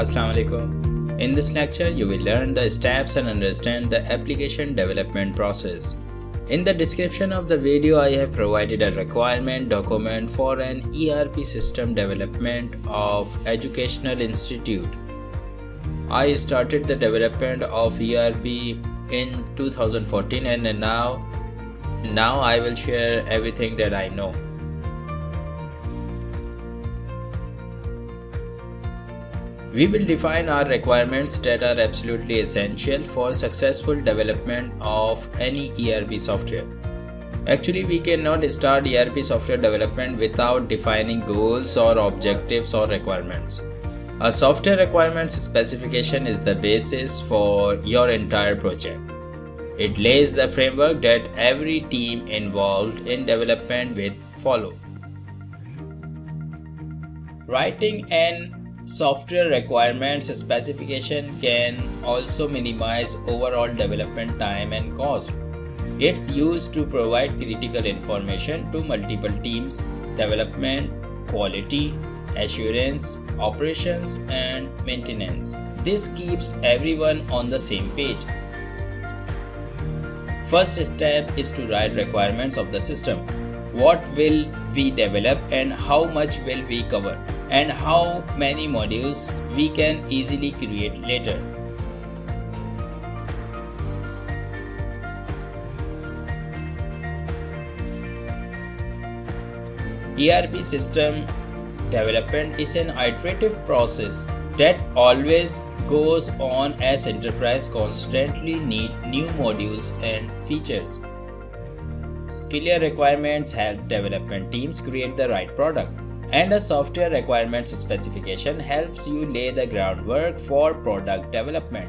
Assalamu alaikum. In this lecture, you will learn the steps and understand the application development process. In the description of the video, I have provided a requirement document for an ERP system development of educational institute. I started the development of ERP in 2014 and now I will share everything that I know. We will define our requirements that are absolutely essential for successful development of any ERP software. Actually, we cannot start ERP software development without defining goals or objectives or requirements. A software requirements specification is the basis for your entire project. It lays the framework that every team involved in development will follow. Writing an software requirements specification can also minimize overall development time and cost. It's used to provide critical information to multiple teams: development, quality, assurance, operations, and maintenance. This keeps everyone on the same page. First step is to write requirements of the system. What will we develop and how much will we cover, and how many modules we can easily create later. ERP system development is an iterative process that always goes on as enterprise constantly need new modules and features. Clear requirements help development teams create the right product, and a software requirements specification helps you lay the groundwork for product development.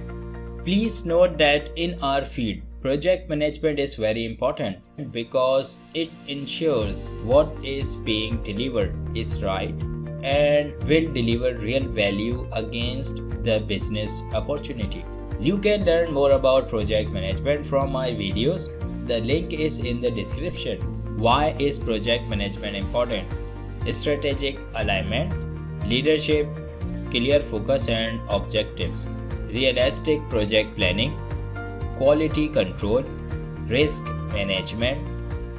Please note that in our field, project management is very important because it ensures what is being delivered is right and will deliver real value against the business opportunity. You can learn more about project management from my videos. The link is in the description. Why is project management important? Strategic alignment, leadership, clear focus and objectives, realistic project planning, quality control, risk management,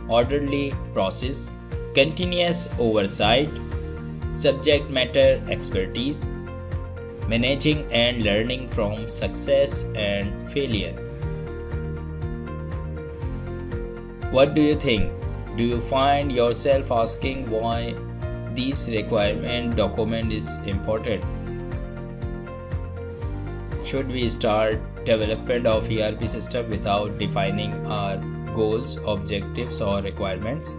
orderly process, continuous oversight, subject matter expertise, managing and learning from success and failure. What do you think? Do you find yourself asking why this requirement document is important? Should we start development of ERP system without defining our goals, objectives or requirements?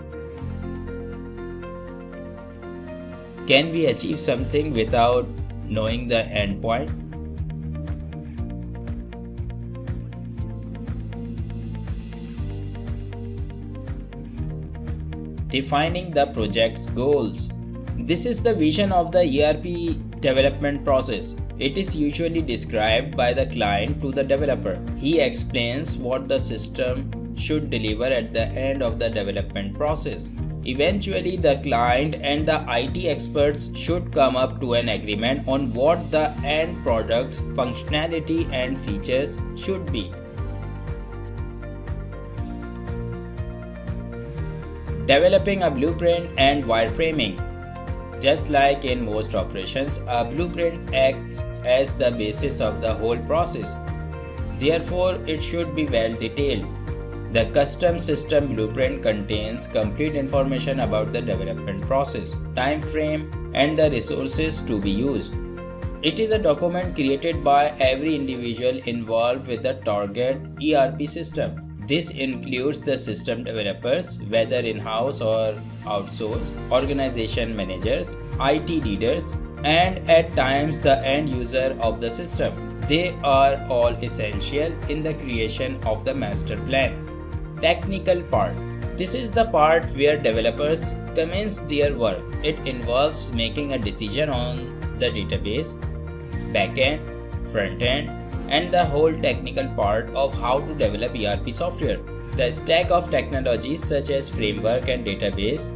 Can we achieve something without knowing the end point? Defining the project's goals. This is the vision of the ERP development process. It is usually described by the client to the developer. He explains what the system should deliver at the end of the development process. Eventually, the client and the IT experts should come up to an agreement on what the end product's functionality and features should be. Developing a blueprint and wireframing. Just like in most operations, a blueprint acts as the basis of the whole process. Therefore, it should be well detailed. The custom system blueprint contains complete information about the development process, time frame, and the resources to be used. It is a document created by every individual involved with the target ERP system. This includes the system developers, whether in-house or outsourced, organization managers, IT leaders, and at times the end user of the system. They are all essential in the creation of the master plan. Technical part. This is the part where developers commence their work. It involves making a decision on the database, backend, frontend, and the whole technical part of how to develop ERP software. The stack of technologies such as framework and database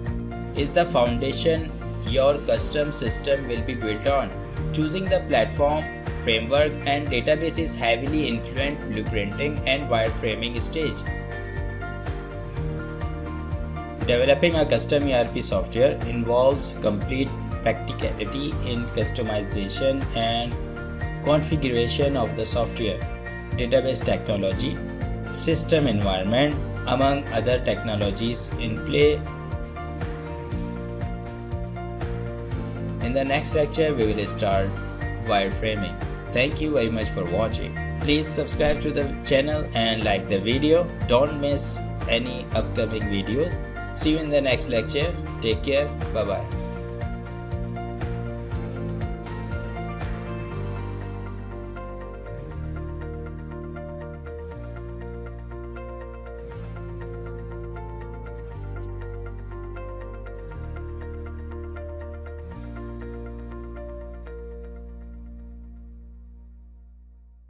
is the foundation your custom system will be built on. Choosing the platform, framework and database is heavily influenced blueprinting and wireframing stage. Developing a custom ERP software involves complete practicality in customization and configuration of the software, database technology, system environment, among other technologies in play. In the next lecture, we will start wireframing. Thank you very much for watching. Please subscribe to the channel and like the video. Don't miss any upcoming videos. See you in the next lecture. Take care. Bye bye.